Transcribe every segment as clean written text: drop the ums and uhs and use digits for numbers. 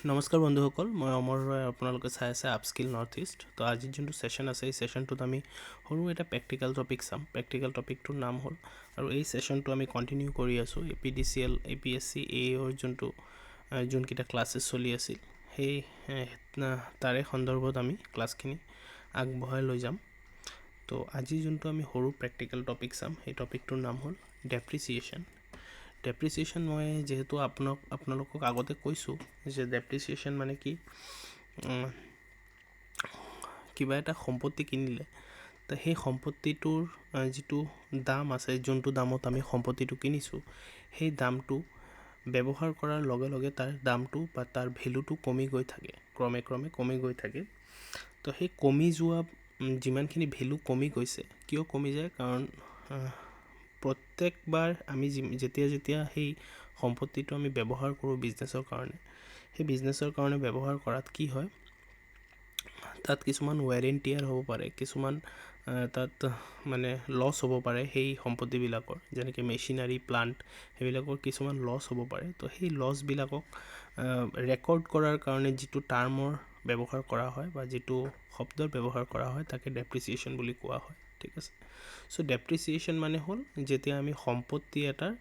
নমস্কাৰ বন্ধুসকল, মই অমৰ ৰয়। আপোনালোকে চাই আছে আপস্কিল নৰ্থ ইষ্ট। তো আজিৰ যোনটো ছেশ্যন আছে, এই ছেশ্যনটোত আমি সৰু এটা প্ৰেক্টিকেল টপিক চাম। প্ৰেক্টিকেল টপিকটোৰ নাম হ'ল, আৰু এই ছেশ্যনটো আমি কণ্টিনিউ কৰি আছোঁ APDCL APSC AAOৰ যোনকেইটা ক্লাছেছ চলি আছিল, সেই তাৰে সন্দৰ্ভত আমি ক্লাছখিনি আগবঢ়াই লৈ যাম। তো আজি যোনটো আমি সৰু প্ৰেক্টিকেল টপিক চাম, সেই টপিকটোৰ নাম হ'ল ডেপ্ৰিচিয়েশ্যন। ডেপ্ৰিচিয়েশ্যন মই যিহেতু আপোনালোকক আগতে কৈছোঁ যে ডেপ্ৰিচিয়েশ্যন মানে কি, কিবা এটা সম্পত্তি কিনিলে তো সেই সম্পত্তিটোৰ যিটো দাম আছে, যোনটো দামত আমি সম্পত্তিটো কিনিছোঁ, সেই দামটো ব্যৱহাৰ কৰাৰ লগে লগে তাৰ দামটো বা তাৰ ভেলুটো কমি গৈ থাকে, ক্ৰমে কমি গৈ থাকে। তো সেই কমি যোৱা যিমানখিনি ভেলু কমি গৈছে, কিয় কমি যায়? কাৰণ প্ৰত্যেকবাৰ আমি যেতিয়া সেই সম্পত্তিটো আমি ব্যৱহাৰ কৰোঁ বিজনেছৰ কাৰণে, সেই বিজনেছৰ কাৰণে ব্যৱহাৰ কৰাত কি হয়, তাত কিছুমান ৱেৰ এণ্ড টিয়াৰ হ'ব পাৰে, কিছুমান তাত মানে লছ হ'ব পাৰে সেই সম্পত্তিবিলাকৰ, যেনেকৈ মেচিনাৰী প্লাণ্ট, সেইবিলাকৰ কিছুমান লছ হ'ব পাৰে। তো সেই লছবিলাকক ৰেকৰ্ড কৰাৰ কাৰণে যিটো টাৰ্মৰ ব্যৱহাৰ কৰা হয় বা যিটো শব্দৰ ব্যৱহাৰ কৰা হয়, তাকে ডেপ্ৰিচিয়েশ্যন বুলি কোৱা হয়। ঠিক আছে। চ' ডেপ্ৰিচিয়েশ্যন মানে হ'ল যেতিয়া আমি সম্পত্তি এটাৰ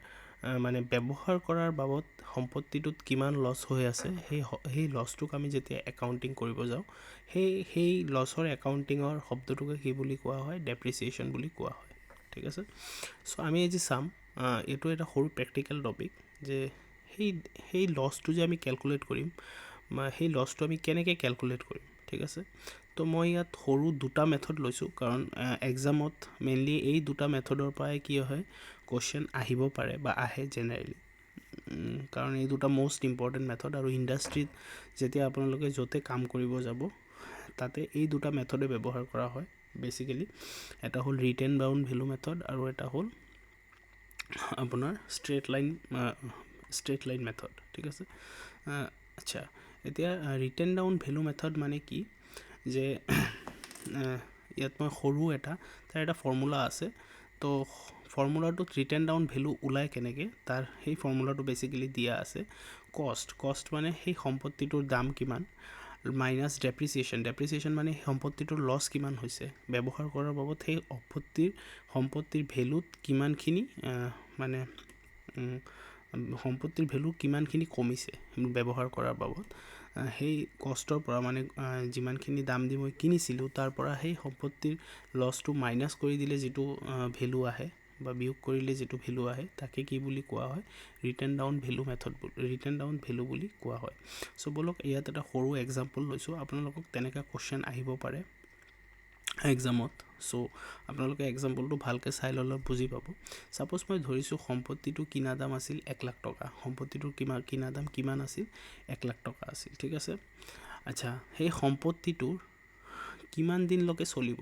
মানে ব্যৱহাৰ কৰাৰ বাবদ সম্পত্তিটোত কিমান লছ হৈ আছে, সেই লছটোক আমি যেতিয়া একাউণ্টিং কৰিব যাওঁ, সেই লছৰ একাউণ্টিঙৰ শব্দটোকে কি বুলি কোৱা হয়? ডেপ্ৰিচিয়েশ্যন বুলি কোৱা হয়। ঠিক আছে। চ' আমি আজি চাম, এইটো এটা সৰু প্ৰেক্টিকেল টপিক, যে সেই লছটো যে আমি কেলকুলেট কৰিম, সেই লছটো আমি কেনেকৈ কেলকুলেট কৰিম। ঠিক আছে। তো মই ইয়াত সৰু দুটা মেথড লৈছোঁ, কাৰণ এক্সামত মেইনলি এই দুটা মেথডৰ পৰাই কি হয়, কুৱেশ্যন আহিব পাৰে বা আহে জেনেৰেলি, কাৰণ এই দুটা মষ্ট ইম্পৰ্টেণ্ট মেথড। আৰু ইণ্ডাষ্ট্ৰীত যেতিয়া আপোনালোকে য'তে কাম কৰিব যাব, তাতে এই দুটা মেথডে ব্যৱহাৰ কৰা হয় বেচিকেলি। এটা হ'ল ৰিটেন ডাউন ভেলু মেথড, আৰু এটা হ'ল আপোনাৰ ষ্ট্ৰেইট লাইন মেথড। ঠিক আছে। আচ্ছা, এতিয়া ৰিটেন ডাউন ভেলু মেথড মানে কি, যে ইয়াত মই সৰু তাৰ এটা ফৰ্মুলা আছে। তো ফৰ্মুলাটোত ৰিটেন ডাউন ভেলু ওলাই কেনেকৈ, তাৰ সেই ফৰ্মুলাটো বেচিকেলি দিয়া আছে। কষ্ট মানে সেই সম্পত্তিটোৰ দাম কিমান, মাইনাছ ডেপ্ৰিচিয়েশ্যন মানে সেই সম্পত্তিটোৰ লছ কিমান হৈছে ব্যৱহাৰ কৰাৰ বাবদ, সেই সম্পত্তিৰ ভেলুত কিমানখিনি মানে সম্পত্তিৰ ভেলু কিমানখিনি কমিছে ব্যৱহাৰ কৰাৰ বাবদ, সেই কষ্টৰ পৰা মানে যিমানখিনি দাম দি মই কিনিছিলোঁ, তাৰ পৰা সেই সম্পত্তিৰ লছটো মাইনাছ কৰি দিলে যিটো ভেলু আহে, বা বিয়োগ কৰিলে যিটো ভেলু আহে, তাকে কি বুলি কোৱা হয়? ৰিটেন ডাউন ভেলু বুলি কোৱা হয়। চ' ব'লক ইয়াত এটা সৰু এক্সাম্পল লৈছোঁ, আপোনালোকক তেনেকুৱা কুৱেশ্যন আহিব পাৰে এক্সামত। চ' আপোনালোকে এক্সাম্পলটো ভালকৈ চাই ল'লে বুজি পাব। ছাপ'জ মই ধৰিছোঁ সম্পত্তিটো কিনা দাম আছিল 1 লাখ টকা। সম্পত্তিটোৰ কিনা দাম কিমান আছিল? 1 লাখ টকা আছিল। ঠিক আছে। আচ্ছা, সেই সম্পত্তিটোৰ কিমান দিনলৈকে চলিব?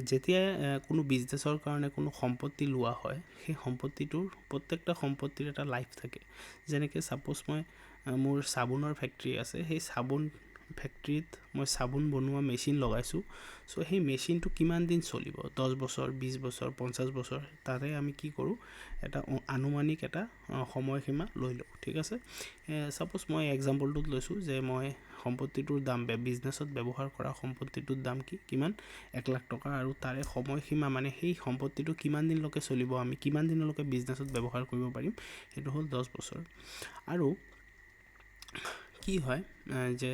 যেতিয়া কোনো বিজনেছৰ কাৰণে কোনো সম্পত্তি লোৱা হয়, সেই সম্পত্তিটোৰ প্ৰত্যেকটা সম্পত্তিৰ এটা লাইফ থাকে। যেনেকৈ ছাপ'জ মোৰ চাবোনৰ ফেক্টৰী আছে, সেই চাবোন ফেক্টৰীত মই চাবোন বনোৱা মেচিন লগাইছোঁ। চ' সেই মেচিনটো কিমান দিন চলিব? 10 বছৰ, 20 বছৰ, 50 বছৰ, তাতে আমি কি কৰোঁ, এটা আনুমানিক এটা সময়সীমা লৈ লওঁ। ঠিক আছে। ছাপ'জ মই এক্সাম্পলটোত লৈছোঁ যে মই সম্পত্তিটোৰ দাম, বিজনেছত ব্যৱহাৰ কৰা সম্পত্তিটোৰ দাম কিমান? 1 লাখ টকা, আৰু তাৰে সময়সীমা মানে সেই সম্পত্তিটো কিমান দিনলৈকে চলিব, আমি কিমান দিনলৈকে বিজনেছত ব্যৱহাৰ কৰিব পাৰিম, সেইটো হ'ল 10 বছৰ। আৰু কি হয় যে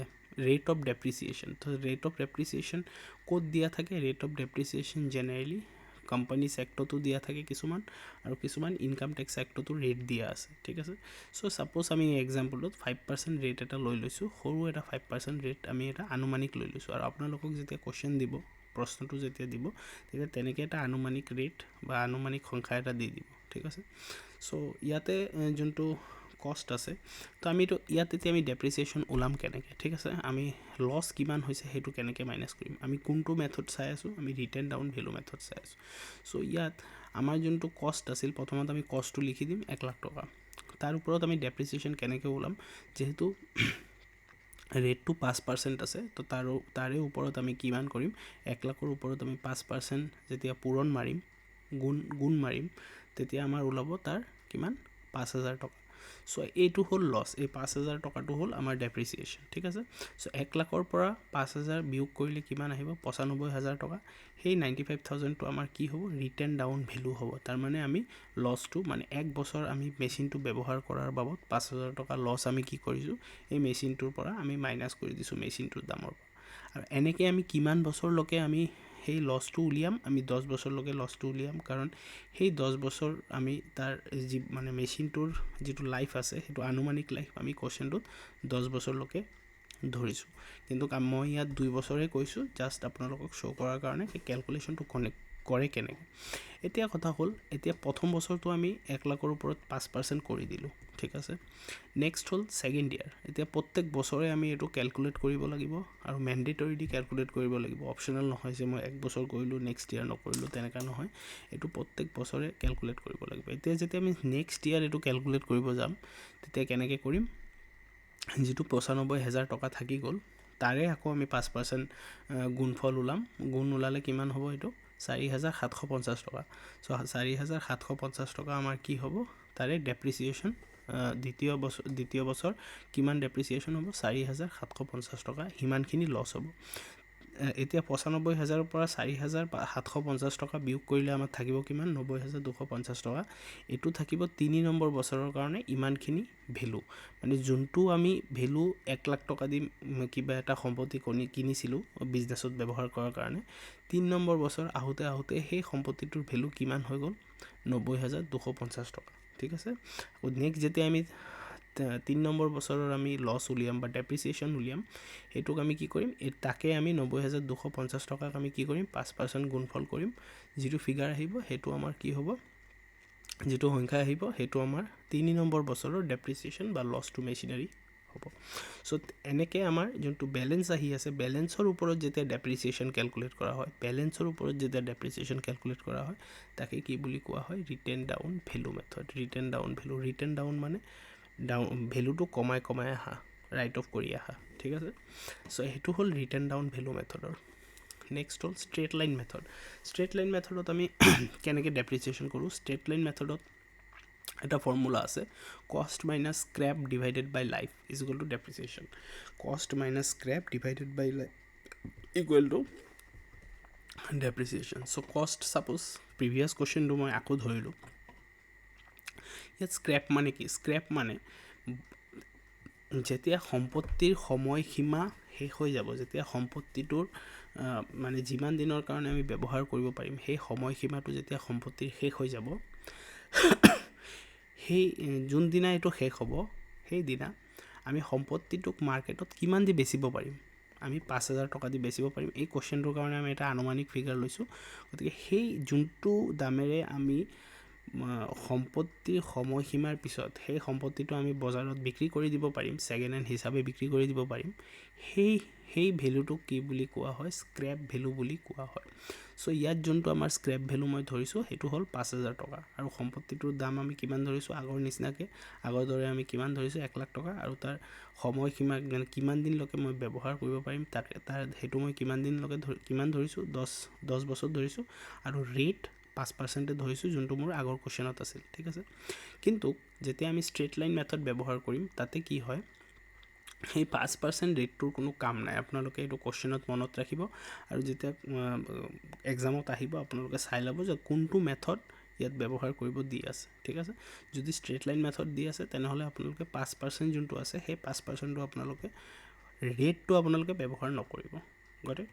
ৰেট অফ ডেপ্ৰিচিয়েশ্যন, তো ৰেট অফ ডেপ্ৰিচিয়েশ্যন ক'ত দিয়া থাকে? ৰেট অফ ডেপ্ৰিচিয়েশ্যন জেনেৰেলি কোম্পানী এক্টতো দিয়া থাকে কিছুমান, আৰু কিছুমান ইনকাম টেক্স এক্টতো ৰেট দিয়া আছে। ঠিক আছে। চ' ছাপ'জ আমি এক্সাম্পলটোত 5% ৰেট এটা লৈ লৈছোঁ, সৰু এটা 5% ৰেট আমি এটা আনুমানিক লৈ লৈছোঁ। আৰু আপোনালোকক যেতিয়া কুৱেশ্যন দিব, প্ৰশ্নটো যেতিয়া দিব, তেতিয়া তেনেকৈ এটা আনুমানিক ৰেট বা আনুমানিক সংখ্যা এটা দি দিব। ঠিক আছে। চ' ইয়াতে যোনটো কষ্ট আছে, তো ইয়াত এতিয়া আমি ডেপ্ৰিচিয়েশ্যন ওলাম কেনেকৈ? ঠিক আছে। আমি লছ কিমান হৈছে সেইটো কেনেকৈ মাইনাছ কৰিম? আমি কোনটো মেথড চাই আছোঁ? আমি ৰিটেন ডাউন ভেলু মেথড চাই আছোঁ। চ' ইয়াত আমাৰ যোনটো কষ্ট আছিল, প্ৰথমত আমি কষ্টটো লিখি দিম 1 লাখ টকা। তাৰ ওপৰত আমি ডেপ্ৰিচিয়েশ্যন কেনেকৈ ওলাম? যিহেতু ৰেটটো 5% আছে, তো তাৰে ওপৰত আমি কিমান কৰিম? 1 লাখৰ ওপৰত আমি 5% যেতিয়া পূৰণ মাৰিম, গুণ মাৰিম, তেতিয়া আমাৰ ওলাব তাৰ কিমান? 5,000 টকা। চ' এইটো হ'ল লছ, এই 5,000 টকাটো হ'ল আমাৰ ডেপ্ৰিচিয়েশ্যন, ঠিক আছে। চ' 1 লাখৰ পৰা 5,000 বিয়োগ কৰিলে কিমান আহিব? 95,000 টকা। সেই 95,000টো আমাৰ কি হ'ব? ৰিটেন ডাউন ভেলু হ'ব। তাৰমানে আমি লছটো মানে 1 বছৰ আমি মেচিনটো ব্যৱহাৰ কৰাৰ বাবদ 5,000 টকা লছ আমি কি কৰিছোঁ? এই মেচিনটোৰ পৰা আমি মাইনাছ কৰি দিছোঁ মেচিনটোৰ দামৰ পৰা। আৰু এনেকৈ আমি কিমান বছৰলৈকে আমি সেই লছটো উলিয়াম? আমি 10 বছৰলৈকে লছটো উলিয়াম, কাৰণ সেই 10 বছৰ আমি তাৰ যি মানে মেচিনটোৰ যিটো লাইফ আছে সেইটো আনুমানিক লাইফ আমি কুৱেশ্যনটোত 10 বছৰলৈকে ধৰিছোঁ। কিন্তু মই ইয়াত 2 বছৰে কৈছোঁ, জাষ্ট আপোনালোকক শ্ব' কৰাৰ কাৰণে সেই কেলকুলেশ্যনটো কৰে কেনেকৈ। এতিয়া কথা হ'ল, এতিয়া প্ৰথম বছৰটো আমি 1 লাখৰ ওপৰত 5% কৰি দিলোঁ, ঠিক আছে। নেক্সট হ'ল ছেকেণ্ড ইয়াৰ। এতিয়া প্ৰত্যেক বছৰে আমি এইটো কেলকুলেট কৰিব লাগিব আৰু মেণ্ডেটৰিলি কেলকুলেট কৰিব লাগিব। অপশ্যনেল নহয় যে মই 1 বছৰ কৰিলোঁ নেক্সট ইয়াৰ নকৰিলোঁ, তেনেকুৱা নহয়। এইটো প্ৰত্যেক বছৰে কেলকুলেট কৰিব লাগিব। এতিয়া যেতিয়া আমি নেক্সট ইয়াৰ এইটো কেলকুলেট কৰিব যাম, তেতিয়া কেনেকৈ কৰিম? যিটো 95,000 টকা থাকি গ'ল, তাৰে আকৌ আমি 5% গুণফল ওলাম। গুণ ওলালে কিমান হ'ব? এইটো 4,750 টকা। চ' 4,750 টকা আমাৰ কি হ'ব? তাৰে ডেপ্ৰিচিয়েশ্যন দ্বিতীয় বছৰ কিমান ডেপ্ৰিচিয়েশ্যন হ'ব? 4,750 টকা, সিমানখিনি লছ হ'ব। এতিয়া 95,000ৰ পৰা 4,750 টকা বিয়োগ কৰিলে আমাৰ থাকিব কিমান? 90,250 টকা। এইটো থাকিব 3 নম্বৰ বছৰৰ কাৰণে ইমানখিনি ভেলু। মানে যোনটো আমি ভেলু 1 লাখ টকা দি কিবা এটা সম্পত্তি কিনিছিলোঁ বিজনেছত ব্যৱহাৰ কৰাৰ কাৰণে, 3 নম্বৰ বছৰ আহোঁতে সেই সম্পত্তিটোৰ ভেলু কিমান হৈ গ'ল? 90,250 টকা, ঠিক আছে। নেক্সট যেতিয়া আমি 3 নম্বৰ বছৰৰ আমি লছ উলিয়াম বা ডেপ্ৰিচিয়েশ্যন উলিয়াম, সেইটোক আমি কি কৰিম? তাকে আমি 90,250 টকাক আমি কি কৰিম? 5% গুণফল কৰিম। যিটো ফিগাৰ আহিব সেইটো আমাৰ কি হ'ব? যিটো সংখ্যা আহিব সেইটো আমাৰ 3 নম্বৰ বছৰৰ ডেপ্ৰিচিয়েশ্যন বা লছ টু মেচিনাৰী হ'ব। চ' এনেকৈ আমাৰ যোনটো বেলেঞ্চ আহি আছে, বেলেঞ্চৰ ওপৰত যেতিয়া ডেপ্ৰিচিয়েশ্যন কেলকুলেট কৰা হয়, তাকে কি বুলি কোৱা হয়? Written down value method. Written down মানে ভেলুটো কমাই আহা, ৰাইট অফ কৰি আহা, ঠিক আছে। চ' সেইটো হ'ল ৰিটেন ডাউন ভেলু মেথডৰ। নেক্সট হ'ল straight line method. Straight line মেথডত আমি কেনেকৈ ডেপ্ৰিচিয়েশ্যন কৰোঁ? ষ্ট্ৰেট লাইন মেথডত এটা ফৰ্মুলা আছে, cost minus scrap divided by life is equal to depreciation. Cost minus scrap divided by life equal to depreciation. So' cost suppose previous কুৱেশ্যনটো মই আকৌ ধৰিলোঁ। ইয়াত স্ক্ৰেপ মানে কি? স্ক্ৰেপ মানে যেতিয়া সম্পত্তিৰ সময়সীমা শেষ হৈ যাব, যেতিয়া সম্পত্তিটোৰ মানে যিমান দিনৰ কাৰণে আমি ব্যৱহাৰ কৰিব পাৰিম, সেই সময়সীমাটো যেতিয়া সম্পত্তিৰ শেষ হৈ যাব, সেই যোনদিনা এইটো শেষ হ'ব, সেইদিনা আমি সম্পত্তিটোক মাৰ্কেটত কিমান দি বেচিব পাৰিম? আমি 5,000 টকা দি বেচিব পাৰিম। এই কুৱেশ্যনটোৰ কাৰণে আমি এটা আনুমানিক ফিগাৰ লৈছোঁ। গতিকে সেই যোনটো দামেৰে আমি সম্পত্তিৰ সময়সীমাৰ পিছত সেই সম্পত্তিটো আমি বজাৰত বিক্ৰী কৰি দিব পাৰিম, ছেকেণ্ড হেণ্ড হিচাপে বিক্ৰী কৰি দিব পাৰিম, সেই ভেলুটোক কি বুলি কোৱা হয়? স্ক্ৰেপ ভেলু বুলি কোৱা হয়। চ' ইয়াত যোনটো আমাৰ স্ক্ৰেপ ভেলু মই ধৰিছোঁ সেইটো হ'ল 5,000 টকা। আৰু সম্পত্তিটোৰ দাম আমি কিমান ধৰিছোঁ? আগৰ নিচিনাকৈ, আগৰ দৰে আমি কিমান ধৰিছোঁ? 1 লাখ টকা। আৰু তাৰ সময়সীমা মানে কিমান দিনলৈকে মই ব্যৱহাৰ কৰিব পাৰিম সেইটো মই কিমান ধৰিছোঁ? 10 বছৰ ধৰিছোঁ। আৰু ৰেট 5% ধৰিছোঁ, যোনটো মোৰ আগৰ কুৱেশ্যনত আছিল, ঠিক আছে। কিন্তু যেতিয়া আমি ষ্ট্ৰেট লাইন মেথড ব্যৱহাৰ কৰিম, তাতে কি হয়? সেই 5% ৰেটটোৰ কোনো কাম নাই। আপোনালোকে এইটো কুৱেশ্যনত মনত ৰাখিব, আৰু যেতিয়া এক্সামত আহিব আপোনালোকে চাই ল'ব যে কোনটো মেথড ইয়াত ব্যৱহাৰ কৰিব দি আছে, ঠিক আছে। যদি ষ্ট্ৰেট লাইন মেথড দি আছে, তেনেহ'লে আপোনালোকে 5% যোনটো আছে সেই 5%টো আপোনালোকে ৰেটটো আপোনালোকে ব্যৱহাৰ নকৰিব, গতে।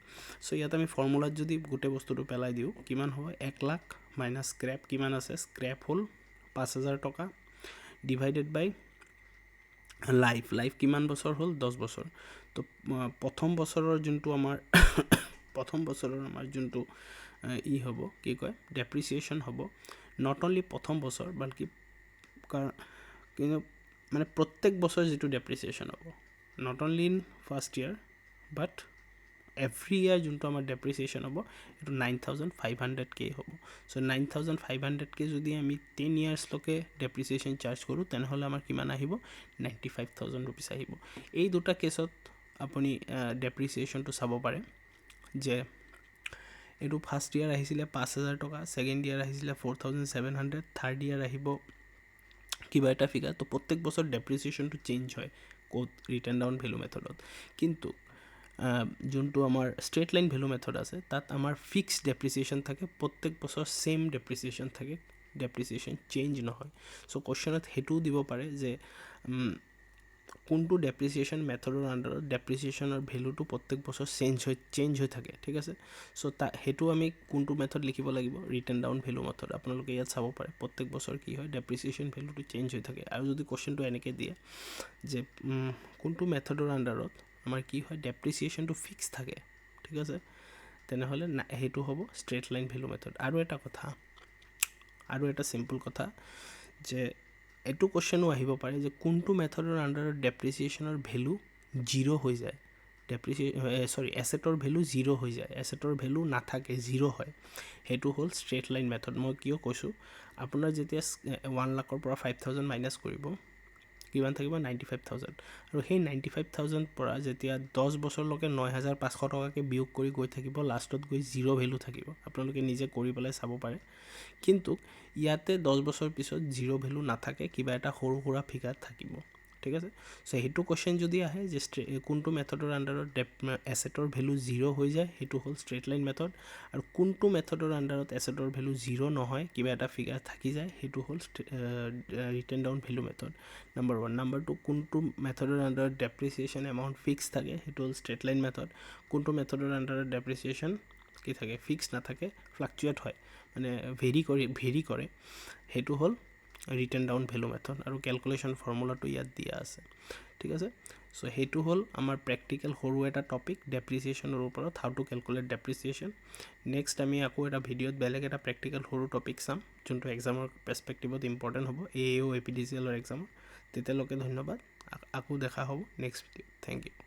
চ' ইয়াত আমি ফৰ্মুলাত যদি গোটেই বস্তুটো পেলাই দিওঁ, কিমান হ'ব? 1 লাখ মাইনাছ স্ক্ৰেপ কিমান আছে? স্ক্ৰেপ হ'ল 5,000 টকা ডিভাইডেড বাই লাইফ কিমান বছৰ হ'ল? 10 বছৰ। তো প্ৰথম বছৰৰ যোনটো আমাৰ যোনটো হ'ব, কি কয়? ডেপ্ৰিচিয়েশ্যন হ'ব। নট অনলি প্ৰথম বছৰ, বাল্কি কিন্তু মানে প্ৰত্যেক বছৰ যিটো ডেপ্ৰিচিয়েশ্যন হ'ব, not only in first year but every year যোনটো আমাৰ ডেপ্ৰিচিয়েশ্যন হ'ব, সেইটো 9,500K হ'ব। চ' 9,500K যদি আমি 10 ইয়াৰ্ছলৈকে ডেপ্ৰিচিয়েশ্যন চাৰ্জ কৰোঁ, তেনেহ'লে আমাৰ কিমান আহিব? 95,000 ৰুপিজ আহিব। এই দুটা কেছত আপুনি ডেপ্ৰিচিয়েশ্যনটো চাব পাৰে যে এইটো ফাৰ্ষ্ট ইয়াৰ আহিছিলে 5,000 টকা, ছেকেণ্ড ইয়াৰ আহিছিলে 4,700, থাৰ্ড ইয়াৰ আহিব কিবা এটা ফিগাৰ, তো প্ৰত্যেক বছৰ ডেপ্ৰিচিয়েশ্যনটো চেঞ্জ হয় ক'ত ৰিটাৰ্ণ ডাউন ভেলু মেথডত। কিন্তু যোনটো আমাৰ ষ্ট্ৰেট লাইন ভেলু মেথড আছে তাত আমাৰ ফিক্সড ডেপ্ৰিচিয়েশ্যন থাকে, প্ৰত্যেক বছৰ ছেইম ডেপ্ৰিচিয়েশ্যন থাকে, ডেপ্ৰিচিয়েশ্যন চেঞ্জ নহয়। চ' কুৱেশ্যনত সেইটোও দিব পাৰে যে কোনটো ডেপ্ৰিচিয়েশ্যন মেথডৰ আণ্ডাৰত ডেপ্ৰিচিয়েশ্যনৰ ভেলুটো প্ৰত্যেক বছৰ চেঞ্জ হৈ থাকে, ঠিক আছে। চ' সেইটো আমি কোনটো মেথড লিখিব লাগিব, ৰিটাৰ্ণ ডাউন ভেলু মেথড। আপোনালোকে ইয়াত চাব পাৰে প্ৰত্যেক বছৰ কি হয়, ডেপ্ৰিচিয়েশ্যন ভেলুটো চেঞ্জ হৈ থাকে। আৰু যদি কুৱেশ্যনটো এনেকৈ দিয়ে যে কোনটো মেথডৰ আণ্ডাৰত আমাৰ কি হয়, ডেপ্ৰিচিয়েশ্যনটো ফিক্স থাকে, ঠিক আছে, তেনেহ'লে সেইটো হ'ব ষ্ট্ৰেট লাইন ভেলু মেথড। আৰু এটা চিম্পল কথা যে এইটো কুৱেশ্যনো আহিব পাৰে যে কোনটো মেথডৰ আণ্ডাৰত ডেপ্ৰিচিয়েশ্যনৰ ভেলু 0 হৈ যায়, এছেটৰ ভেলু 0 হৈ যায়, এছেটৰ ভেলু নাথাকে, 0 হয়, সেইটো হ'ল ষ্ট্ৰেট লাইন মেথড। মই কিয় কৈছোঁ, আপোনাৰ যেতিয়া 1 লাখৰ পৰা 5,000 মাইনাছ কৰিব, কিমান থাকিব, 95,000। আৰু সেই 95,000 পৰা যেতিয়া 10 বছৰলৈকে 9,500 টকাকৈ বিয়োগ কৰি গৈ থাকিব, লাষ্টত গৈ 0 ভেলু থাকিব। আপোনালোকে নিজে কৰি পেলাই চাব পাৰে। কিন্তু ইয়াতে 10 বছৰ পিছত 0 ভেলু নাথাকে, কিবা এটা সৰু সুৰা ফিগাৰ থাকিব, ঠিক আছে। চ' সেইটো কুৱেশ্যন যদি আহে যে কোনটো মেথডৰ আণ্ডাৰত এছেটৰ ভেলু 0 হৈ যায়, সেইটো হ'ল ষ্ট্ৰেট লাইন মেথড। আৰু কোনটো মেথডৰ আণ্ডাৰত এছেটৰ ভেলু 0 নহয়, কিবা এটা ফিগাৰ থাকি যায়, সেইটো হ'ল return down value method, number 1। Number 2, কোনটো মেথডৰ আণ্ডাৰত ডেপ্ৰিচিয়েশ্যন এমাউণ্ট ফিক্স থাকে, সেইটো হ'ল ষ্ট্ৰেট লাইন মেথড। কোনটো মেথডৰ আণ্ডাৰত ডেপ্ৰিচিয়েশ্যন কি থাকে, ফিক্স নাথাকে, ফ্লাকচুৱেট হয়, মানে ভেৰি কৰে, সেইটো হ'ল ৰিটাৰ্ণ ডাউন ভেলু মেথড। আৰু কেলকুলেশ্যন ফৰ্মুলাটো ইয়াত দিয়া আছে, ঠিক আছে। চ' সেইটো হ'ল আমাৰ প্ৰেক্টিকেল সৰু এটা টপিক ডেপ্ৰিচিয়েশ্যনৰ ওপৰত, হাউ টু কেলকুলেট ডেপ্ৰিচিয়েশ্যন। নেক্সট আমি আকৌ এটা ভিডিঅ'ত বেলেগ এটা প্ৰেক্টিকেল সৰু টপিক চাম, যোনটো এক্সামৰ পাৰ্চপেক্টিভত ইম্পৰ্টেণ্ট হ'ব, AAO APDCL এক্সামৰ। তেতিয়ালৈকে ধন্যবাদ, আকৌ দেখা হ'ব নেক্সট ভিডিঅ'ত। Thank U.